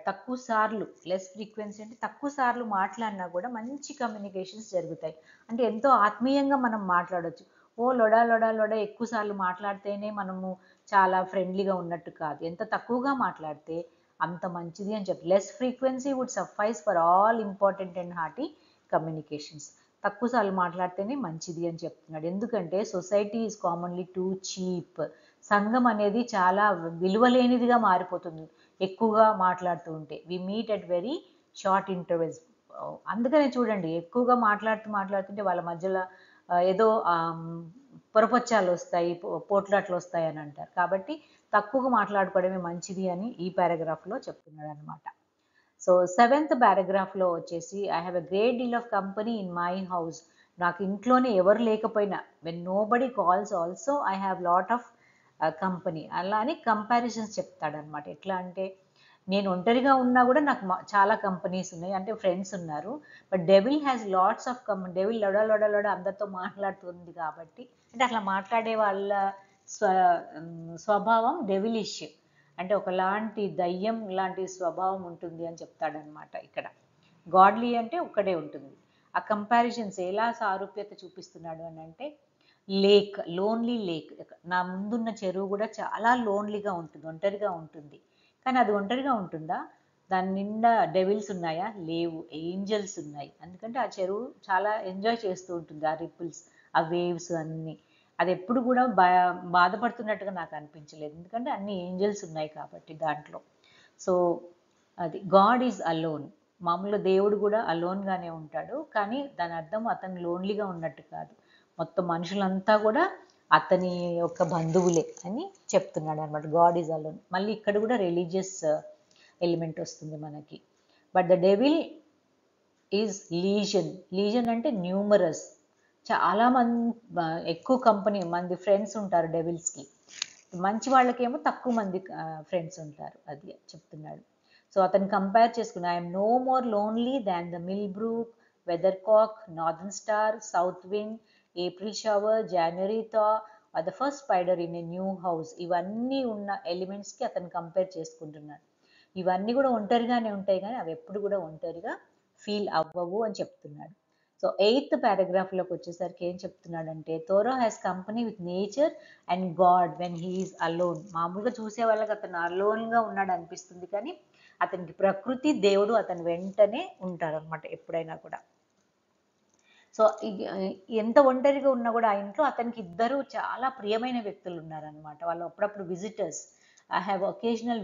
తక్కువ సార్లు, లెస్ ఫ్రీక్వెన్సీ అంటే తక్కువ సార్లు మాట్లాడినా కూడా మంచి కమ్యూనికేషన్స్ జరుగుతాయి. అంటే ఎంతో ఆత్మీయంగా మనం మాట్లాడవచ్చు. ఓ లొడా లొడా లొడా ఎక్కువ సార్లు మాట్లాడితేనే మనము చాలా ఫ్రెండ్లీగా ఉన్నట్టు కాదు, ఎంత తక్కువగా మాట్లాడితే అంత మంచిది అని చెప్పి less frequency would suffice for all important and hearty communications. తక్కువ సార్లు మాట్లాడితేనే మంచిది అని చెప్తున్నాడు. ఎందుకంటే society is commonly too cheap. సంఘం అనేది చాలా విలువలేనిదిగా మారిపోతుంది ఎక్కువగా మాట్లాడుతూ ఉంటే. We meet at very short intervals. అందుకనే చూడండి ఎక్కువగా మాట్లాడుతుంటే వాళ్ళ మధ్యలో ఏదో పొరపచ్చాలు వస్తాయి, పోట్లాట్లు వస్తాయి అని అంటారు. కాబట్టి తక్కువగా మాట్లాడుకోవడమే మంచిది అని ఈ పారాగ్రాఫ్లో చెప్తున్నాడు అనమాట. సో 7th పారాగ్రాఫ్లో వచ్చేసి I have a great deal of company in my house. నాకు ఇంట్లోనే ఎవరు లేకపోయినా, when nobody calls also I have lot of company. అలా అని కంపారిజన్స్ చెప్తాడనమాట. ఎట్లా అంటే నేను ఒంటరిగా ఉన్నా కూడా నాకు చాలా కంపెనీస్ ఉన్నాయి, అంటే ఫ్రెండ్స్ ఉన్నారు. But devil has lots of company. Devil లొడ లొడ లొడ అందరితో మాట్లాడుతుంది కాబట్టి, అంటే అట్లా మాట్లాడే వాళ్ళ స్వభావం డెవిలిష్, అంటే ఒకలాంటి దయ్యం లాంటి స్వభావం ఉంటుంది అని చెప్తాడనమాట ఇక్కడ. గాడ్లీ అంటే ఒక్కడే ఉంటుంది. ఆ కంపారిజన్స్ ఎలా సారూప్యత చూపిస్తున్నాడు అని అంటే లేక్, లోన్లీ లేక్. నా ముందున్న చెరువు కూడా చాలా లోన్లీగా ఉంటుంది, ఒంటరిగా ఉంటుంది. కానీ అది ఒంటరిగా ఉంటుందా? దాని నిండా డెవిల్స్ ఉన్నాయా? లేవు, ఏంజల్స్ ఉన్నాయి. ఎందుకంటే ఆ చెరువు చాలా ఎంజాయ్ చేస్తూ ఉంటుంది, ఆ రిపుల్స్, ఆ వేవ్స్ అన్నీ. అది ఎప్పుడు కూడా బాధపడుతున్నట్టుగా నాకు అనిపించలేదు, ఎందుకంటే అన్ని ఏంజల్స్ ఉన్నాయి కాబట్టి దాంట్లో. సో అది గాడ్ ఈజ్ అలోన్. మామూలుగా దేవుడు కూడా అలోన్గానే ఉంటాడు, కానీ దాని అర్థం అతను లోన్లీగా ఉన్నట్టు కాదు, మొత్తం మనుషులంతా కూడా అతని యొక్క బంధువులే అని చెప్తున్నాడు అనమాట. God is alone. మళ్ళీ ఇక్కడ కూడా రిలీజియస్ ఎలిమెంట్ వస్తుంది మనకి. But the devil is legion. Legion అంటే న్యూమరస్, చాలా ఎక్కువ మంది ఫ్రెండ్స్ ఉంటారు డెవిల్స్కి. మంచి వాళ్ళకేమో తక్కువ మంది ఫ్రెండ్స్ ఉంటారు, అది చెప్తున్నాడు. సో అతను కంపేర్ చేసుకుని I'm no more lonely than the mill brook, weather cock, northern star, south wind, April shower, January thaw, the first spider in a new house. ఇవన్నీ ఉన్న ఎలిమెంట్స్కి అతను కంపేర్ చేసుకుంటున్నాడు. ఇవన్నీ కూడా ఒంటరిగానే ఉంటాయి కానీ అవి ఎప్పుడు కూడా ఒంటరిగా ఫీల్ అవ్వవు అని చెప్తున్నాడు. సో 8th పారాగ్రాఫ్లోకి వచ్చేసరికి ఏం చెప్తున్నాడంటే Thoreau has company with nature and God when he is alone. మామూలుగా చూసే వాళ్ళకి అతను అలోన్గా ఉన్నాడు అనిపిస్తుంది, కానీ అతనికి ప్రకృతి, దేవుడు అతని వెంటనే ఉంటారనమాట ఎప్పుడైనా కూడా. సో ఎంత ఒంటరిగా ఉన్నా కూడా ఆ ఇంట్లో అతనికి ఇద్దరు చాలా ప్రియమైన వ్యక్తులు ఉన్నారనమాట. వాళ్ళు అప్పుడప్పుడు visitors, I have occasional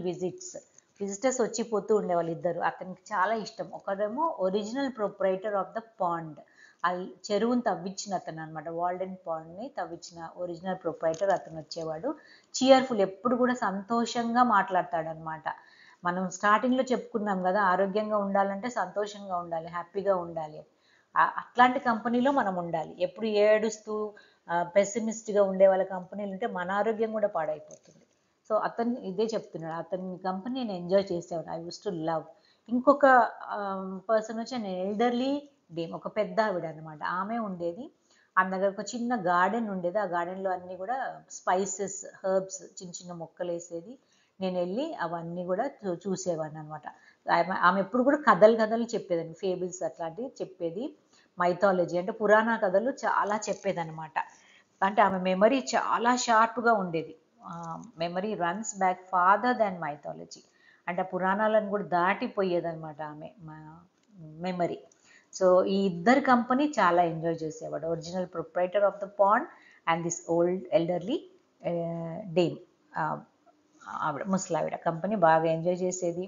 visitors వచ్చి పోతూ ఉండేవాళ్ళు ఇద్దరు. అతనికి చాలా ఇష్టం. ఒకరేమో original proprietor of the pond, ఆ చెరువుని తవ్వించిన అతను అనమాట. వాల్డెన్ పాండ్ని తవ్వించిన ఒరిజినల్ ప్రొప్రైటర్ అతను వచ్చేవాడు. చియర్ఫుల్, ఎప్పుడు కూడా సంతోషంగా మాట్లాడతాడనమాట. మనం స్టార్టింగ్లో చెప్పుకున్నాం కదా, ఆరోగ్యంగా ఉండాలంటే సంతోషంగా ఉండాలి, హ్యాపీగా ఉండాలి. అట్లాంటి కంపెనీలో మనం ఉండాలి. ఎప్పుడు ఏడుస్తూ పెసిమిస్ట్గా ఉండే వాళ్ళ కంపెనీలు ఉంటే మన ఆరోగ్యం కూడా పాడైపోతుంది. సో అతను ఇదే చెప్తున్నాడు, అతని కంపెనీ నేను ఎంజాయ్ చేసేవాడు, ఐ యూస్ టు లవ్. ఇంకొక పర్సన్ వచ్చి నేను ఎల్డర్లీ డేమ్, ఒక పెద్ద ఆవిడ అనమాట, ఆమె ఉండేది. ఆమె దగ్గర ఒక చిన్న గార్డెన్ ఉండేది, ఆ గార్డెన్లో అన్నీ కూడా స్పైసెస్, హెర్బ్స్, చిన్న చిన్న మొక్కలు వేసేది. నేను వెళ్ళి అవన్నీ కూడా చూసేవాడిని అనమాట. ఆమె ఎప్పుడు కూడా కథలు చెప్పేదండి, ఫేబుల్స్ అట్లాంటివి చెప్పేది. మైథాలజీ అంటే పురాణ కథలు చాలా చెప్పేదన్నమాట. అంటే ఆమె మెమరీ చాలా షార్ప్గా ఉండేది. మెమరీ రన్స్ బ్యాక్ ఫాదర్ దాన్ మైథాలజీ. అంటే పురాణాలను కూడా దాటిపోయేదన్నమాట ఆమె మెమరీ. సో ఈ ఇద్దరు కంపెనీ చాలా ఎంజాయ్ చేసేవాడు, original proprietor of the pond and this old elderly dame, ఆవిడ ముసలావిడ కంపెనీ బాగా ఎంజాయ్ చేసేది.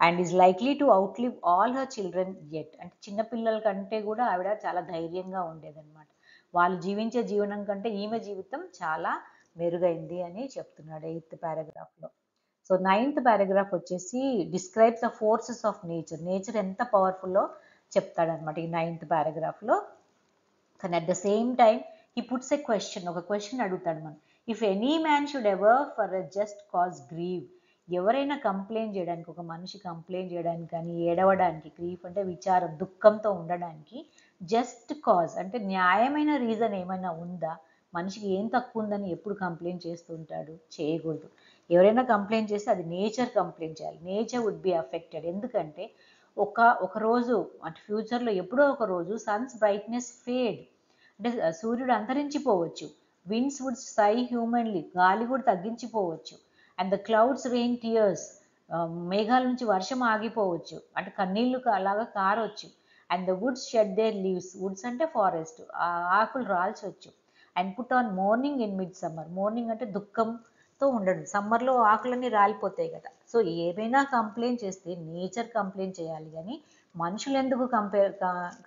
And is likely to outlive all her children yet. అంటే చిన్నపిల్లల కంటే కూడా ఆవిడ చాలా ధైర్యంగా ఉండేదన్నమాట. వాళ్ళు జీవించే జీవనం కంటే ఈమె జీవితం చాలా మెరుగైంది అని చెప్తున్నాడు 8th పారాగ్రాఫ్లో. సో 9th పారాగ్రాఫ్ వచ్చేసి describes the forces of nature. Nature ఎంత పవర్ఫుల్లో చెప్తాడనమాట ఈ 9th పారాగ్రాఫ్లో. కానీ at the same time he puts a question, ఒక క్వశ్చన్ అడుగుతాడు మనం. If any man should ever for a just cause grieve. ఎవరైనా కంప్లైంట్ చేయడానికి, ఒక మనిషి కంప్లైంట్ చేయడానికి కానీ ఏడవడానికి, గ్రీఫ్ అంటే విచారం, దుఃఖంతో ఉండడానికి, జస్ట్ కాజ్ అంటే న్యాయమైన రీజన్ ఏమైనా ఉందా? మనిషికి ఏం తక్కువ ఉందని ఎప్పుడు కంప్లైంట్ చేస్తుంటాడు? చేయకూడదు. ఎవరైనా కంప్లైంట్ చేస్తే అది నేచర్ కంప్లైంట్ చేయాలి. Nature would be affected. ఎందుకంటే ఒక రోజు అంటే ఫ్యూచర్లో ఎప్పుడో ఒక రోజు సన్స్ బ్రైట్నెస్ ఫేడ్, అంటే సూర్యుడు అంతరించిపోవచ్చు. విండ్స్ వుడ్ సై హ్యూమన్లీ, గాలి కూడా తగ్గించిపోవచ్చు. And the clouds rain tears, మేఘాల నుంచి వర్షం ఆగిపోవచ్చు, అంటే కన్నీళ్లు అలాగా కారవచ్చు. And the woods shed their leaves, woods అంటే ఫారెస్ట్, ఆ ఆకులు రాల్చవచ్చు. And put on mourning in midsummer, mourning అంటే దుఃఖంతో ఉండడం, సమ్మర్లో ఆకులన్నీ రాలిపోతాయి కదా. సో ఏమైనా కంప్లైంట్ చేస్తే నేచర్ కంప్లైంట్ చేయాలి కానీ మనుషులు ఎందుకు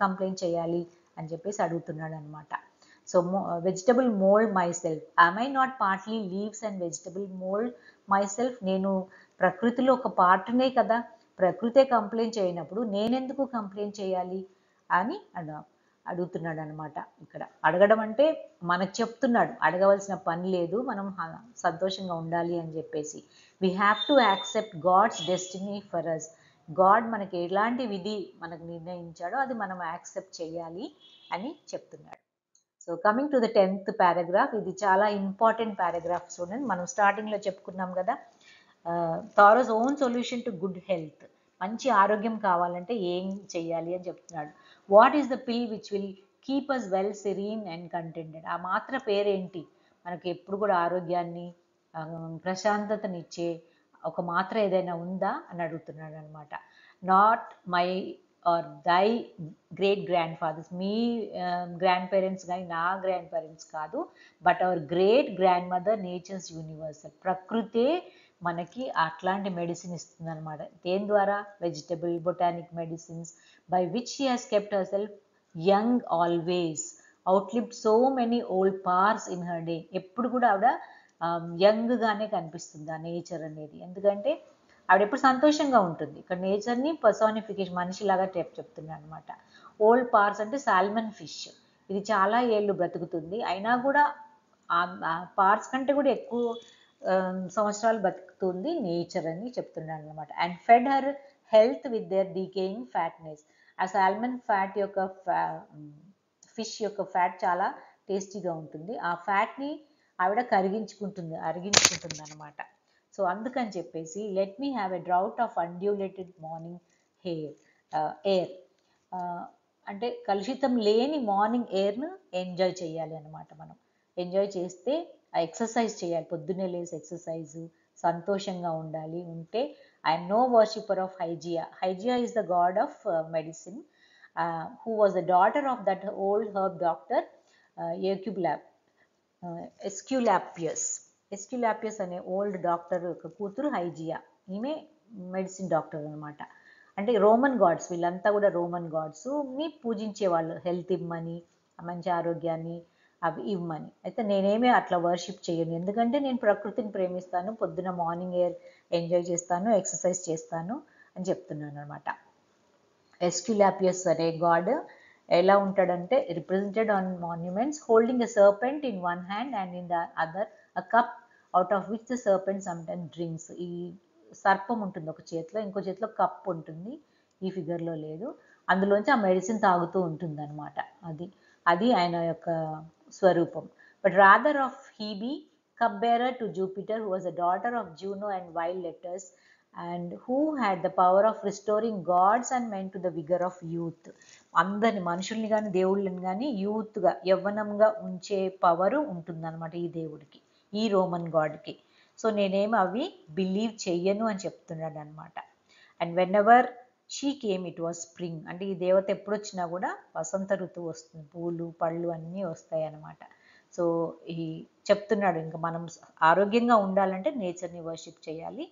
కంప్లైంట్ చేయాలి అని చెప్పేసి అడుగుతున్నాడు అనమాట. So vegetable mould my self, I I not partly leaves and vegetable mould my self. నేను ప్రకృతిలో ఒక పార్ట్నే కదా, ప్రకృతే కంప్లైంట్ చేయనప్పుడు నేనెందుకు కంప్లైంట్ చేయాలి అని అడుగుతున్నాడు అనమాట. ఇక్కడ అడగడం అంటే మనకు చెప్తున్నాడు, అడగవలసిన పని లేదు, మనం సంతోషంగా ఉండాలి అని చెప్పేసి. We have to accept God's destiny for us. God మనకి ఎలాంటి విధి మనకు నిర్ణయించాడో అది మనం యాక్సెప్ట్ చేయాలి అని చెప్తున్నాడు. So coming to the 10th paragraph, ఇది చాలా ఇంపార్టెంట్ పారాగ్రాఫ్ చూడండి. మనం స్టార్టింగ్లో చెప్పుకున్నాం కదా, Thoreau's own solution to good health. మంచి ఆరోగ్యం కావాలంటే ఏం చెయ్యాలి అని చెప్తున్నాడు. What is the pill which will keep us well, serene and contented. ఆ మాత్ర పేరేంటి? మనకి ఎప్పుడు కూడా ఆరోగ్యాన్ని, ప్రశాంతతనిచ్చే ఒక మాత్ర ఏదైనా ఉందా అని అడుగుతున్నాడు అనమాట. Not my or thy great grandfathers, మీ గ్రాండ్ పేరెంట్స్ కానీ నా గ్రాండ్ పేరెంట్స్ కాదు, but our great grandmother Nature's universal. ప్రకృతే మనకి అట్లాంటి మెడిసిన్ ఇస్తుంది అనమాట. దేని ద్వారా? Vegetable botanic medicines by which she has kept herself young always, outlived so many old Parrs in her day. ఎప్పుడు కూడా ఆవిడ యంగ్గానే కనిపిస్తుంది ఆ నేచర్ అనేది. ఎందుకంటే ఆవిడ ఎప్పుడు సంతోషంగా ఉంటుంది. ఇక్కడ నేచర్ని పర్సానిఫికేషన్, మనిషిలాగా చెప్తున్నాడు అనమాట. ఓల్డ్ పార్స్ అంటే సాల్మన్ ఫిష్, ఇది చాలా ఏళ్ళు బ్రతుకుతుంది, అయినా కూడా ఆ పార్స్ కంటే కూడా ఎక్కువ సంవత్సరాలు బతుకుతుంది నేచర్ అని చెప్తున్నాడు అనమాట. And fed her health with their decaying fatness. ఆ సాల్మన్ ఫ్యాట్ యొక్క ఫిష్ యొక్క ఫ్యాట్ చాలా టేస్టీగా ఉంటుంది. ఆ ఫ్యాట్ని ఆవిడ అరిగించుకుంటుంది అనమాట. సో అందుకని చెప్పేసి let me have a draught of undiluted morning air, అంటే కలుషితం లేని మార్నింగ్ ఎయిర్ను ఎంజాయ్ చేయాలి అనమాట. మనం ఎంజాయ్ చేస్తే ఎక్సర్సైజ్ చేయాలి, పొద్దున్నే లేసి ఎక్సర్సైజు, సంతోషంగా ఉండాలి. ఉంటే I'm no worshipper of Hygeia. Hygeia is the god of medicine, who was the daughter of that old herb doctor Aesculapius అనే ఓల్డ్ డాక్టర్ యొక్క కూతురు హైజియా. ఈమె మెడిసిన్ డాక్టర్ అనమాట. అంటే రోమన్ గాడ్స్, వీళ్ళంతా కూడా రోమన్ గాడ్స్ని పూజించేవాళ్ళు, హెల్త్ ఇవ్వమని, మంచి ఆరోగ్యాన్ని అవి ఇవ్వమని. అయితే నేనేమీ అట్లా వర్షిప్ చేయను, ఎందుకంటే నేను ప్రకృతిని ప్రేమిస్తాను, పొద్దున మార్నింగ్ ఎయిర్ ఎంజాయ్ చేస్తాను, ఎక్సర్సైజ్ చేస్తాను అని చెప్తున్నాను అనమాట. ఎస్క్యులాపియస్ అనే గాడ్ ఎలా ఉంటాడంటే represented on monuments holding a serpent in one hand and in the other a cup out of which the serpent sometimes drinks. ఈ సర్పం ఉంటుంది ఒక చేతిలో, ఇంకో చేతిలో కప్ ఉంటుంది, ఈ ఫిగర్లో లేదు, అందులోంచి ఆ మెడిసిన్ తాగుతూ ఉంటుంది అనమాట. అది అది ఆయన యొక్క స్వరూపం. But rather of Hebe cup bearer to Jupiter, who was a daughter of Juno and wild letters, and who had the power of restoring gods and men to the vigor of youth. అందరిని మనుషుల్ని కానీ దేవుళ్ళని కానీ యూత్గా యవ్వనంగా ఉంచే power ఉంటుందన్నమాట ఈ దేవుడికి, ఈ రోమన్ గాడ్కి. సో నేనేమి అవి బిలీవ్ చెయ్యను అని చెప్తున్నాడు అనమాట. And when ever she came it was spring, అంటే ఈ దేవత ఎప్పుడు వచ్చినా కూడా వసంత ఋతువు వస్తుంది, పూలు పళ్ళు అన్నీ వస్తాయి అన్నమాట. సో ఈ చెప్తున్నాడు ఇంకా మనం ఆరోగ్యంగా ఉండాలంటే నేచర్ని వర్షిప్ చేయాలి,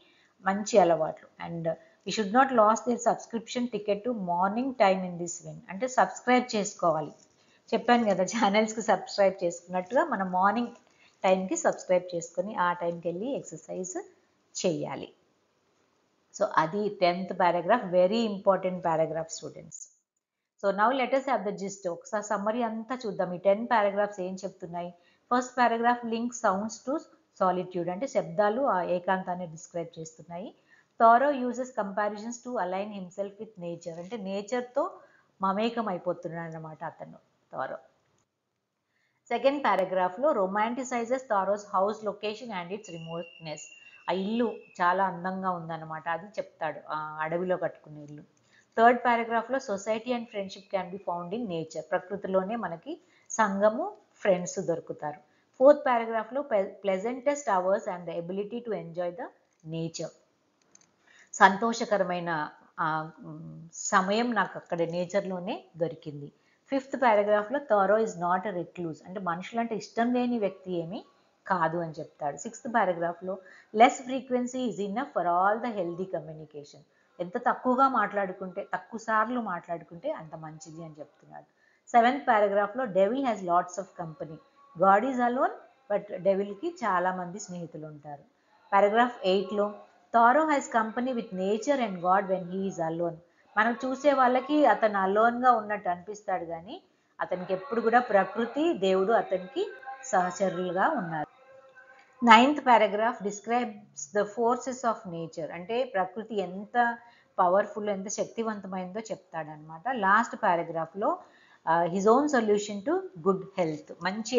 మంచి అలవాట్లు. And we should not lose their subscription ticket to morning time in this win, అంటే సబ్స్క్రైబ్ చేసుకోవాలి. చెప్పాను కదా ఛానల్స్కి సబ్స్క్రైబ్ చేసుకున్నట్టుగా మనం మార్నింగ్ టైంకి సబ్స్క్రైబ్ చేసుకొని ఆ టైంకి వెళ్ళి ఎక్సర్సైజ్ చేయాలి. సో అది 10th paragraph, very important paragraph students. So now let us have the gist. ఒకసారి సమ్మరీ అంతా చూద్దాం. ఈ 10 పారాగ్రాఫ్స్ ఏం చెప్తున్నాయి. First paragraph link sounds to solitude, అంటే శబ్దాలు ఆ ఏకాంతాన్ని డిస్క్రైబ్ చేస్తున్నాయి. Thoreau uses comparisons to align himself with nature, అంటే నేచర్తో మమేకం అయిపోతున్నాడు అనమాట అతను థారో. సెకండ్ పారాగ్రాఫ్లో romanticises Thoreau's house location and its remoteness. ఆ ఇల్లు చాలా అందంగా ఉందన్నమాట, అది చెప్తాడు, ఆ అడవిలో కట్టుకునే ఇల్లు. థర్డ్ పారాగ్రాఫ్లో society and friendship can be found in nature, ప్రకృతిలోనే మనకి సంఘము ఫ్రెండ్స్ దొరుకుతారు. ఫోర్త్ పారాగ్రాఫ్లో pleasantest hours and the ability to enjoy the nature, సంతోషకరమైన సమయం నాకు అక్కడ నేచర్లోనే దొరికింది. ఫిఫ్త్ పారాగ్రాఫ్లో Thoreau is not a recluse, అంటే మనుషులంటే ఇష్టం లేని వ్యక్తి ఏమీ కాదు అని చెప్తాడు. సిక్స్త్ పారాగ్రాఫ్లో less frequency is enough for all the healthy communication, ఎంత తక్కువగా మాట్లాడుకుంటే, తక్కువ సార్లు మాట్లాడుకుంటే అంత మంచిది అని చెప్తున్నాడు. సెవెంత్ పారాగ్రాఫ్లో devil has lots of company, God is alone but డెవిల్కి చాలామంది స్నేహితులు ఉంటారు. పారాగ్రాఫ్ 8లో Thoreau has company with nature and God when he is alone, మనం చూసే వాళ్ళకి అతను అలోన్గా ఉన్నట్టు అనిపిస్తాడు కానీ అతనికి ఎప్పుడు కూడా ప్రకృతి దేవుడు అతనికి సహచరులుగా ఉన్నారు. Ninth paragraph describes the forces of nature, అంటే ప్రకృతి ఎంత పవర్ఫుల్, ఎంత శక్తివంతమైందో చెప్తాడనమాట. లాస్ట్ పారాగ్రాఫ్లో his own solution to good health, మంచి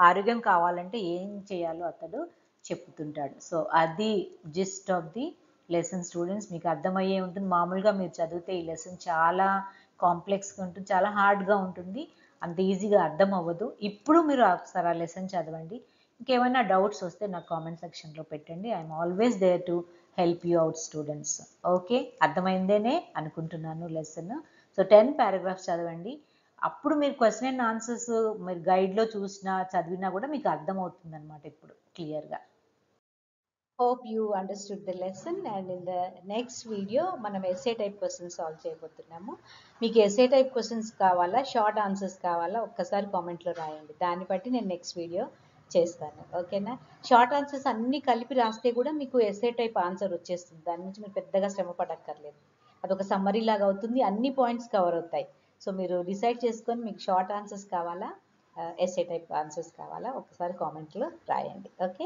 ఆరోగ్యం కావాలంటే ఏం చేయాలో అతడు చెప్తుంటాడు. సో అది gist of the lesson students. మీకు అర్థమయ్యే ఉంటుంది. మామూలుగా మీరు చదివితే ఈ లెసన్ చాలా కాంప్లెక్స్గా ఉంటుంది, చాలా హార్డ్గా ఉంటుంది, అంత ఈజీగా అర్థం అవ్వదు. ఇప్పుడు మీరు ఒకసారి ఆ లెసన్ చదవండి. ఇంకేమైనా డౌట్స్ వస్తే నాకు కామెంట్ సెక్షన్లో పెట్టండి. I'm always there to help you out students. Okay, అర్థమైందేనే అనుకుంటున్నాను లెసన్. సో 10 పారాగ్రాఫ్స్ చదవండి. అప్పుడు మీరు క్వశ్చన్ అండ్ ఆన్సర్స్ మీరు గైడ్లో చూసినా చదివినా కూడా మీకు అర్థమవుతుంది అనమాట ఇప్పుడు క్లియర్గా. Hope you understood the lesson, and in the next video మనం ఎస్ఏ టైప్ క్వశ్చన్స్ సాల్వ్ చేయబోతున్నాము. మీకు ఎస్ఏ టైప్ క్వశ్చన్స్ కావాలా, షార్ట్ ఆన్సర్స్ కావాలా, ఒక్కసారి కామెంట్లో రాయండి, దాన్ని బట్టి నేను నెక్స్ట్ వీడియో చేస్తాను. ఓకేనా. షార్ట్ ఆన్సర్స్ అన్నీ కలిపి రాస్తే కూడా మీకు ఎస్ఏ టైప్ ఆన్సర్ వచ్చేస్తుంది, దాని నుంచి మీరు పెద్దగా శ్రమ పడక్కర్లేదు. అదొక సమ్మరీ లాగా అవుతుంది, అన్ని పాయింట్స్ కవర్ అవుతాయి. సో మీరు డిసైడ్ చేసుకొని మీకు షార్ట్ ఆన్సర్స్ కావాలా, ఎస్ఏ టైప్ ఆన్సర్స్ కావాలా, ఒకసారి కామెంట్లో రాయండి. Okay.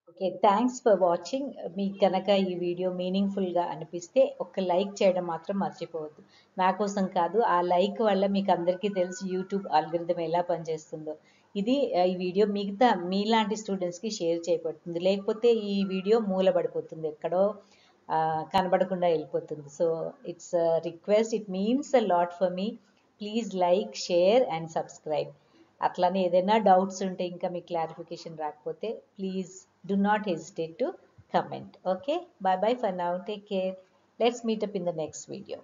Okay, thanks for watching. మీకు కనుక ఈ వీడియో మీనింగ్ఫుల్గా అనిపిస్తే ఒక లైక్ చేయడం మాత్రం మర్చిపోవద్దు. నా కోసం కాదు, ఆ లైక్ వల్ల మీకు అందరికీ తెలుసు యూట్యూబ్ ఆల్గరిథం ఎలా పనిచేస్తుందో. ఇది ఈ వీడియో మిగతా మీలాంటి స్టూడెంట్స్కి షేర్ చేయబడుతుంది, లేకపోతే ఈ వీడియో మూలబడిపోతుంది, ఎక్కడో కనబడకుండా వెళ్ళిపోతుంది. So it's request, it means a lot for me. Please like, share and subscribe. అట్లానే ఏదైనా డౌట్స్ ఉంటే, ఇంకా మీకు క్లారిఫికేషన్ రాకపోతే, please do not hesitate to comment. Okay, bye bye for now, take care. Let's meet up in the next video.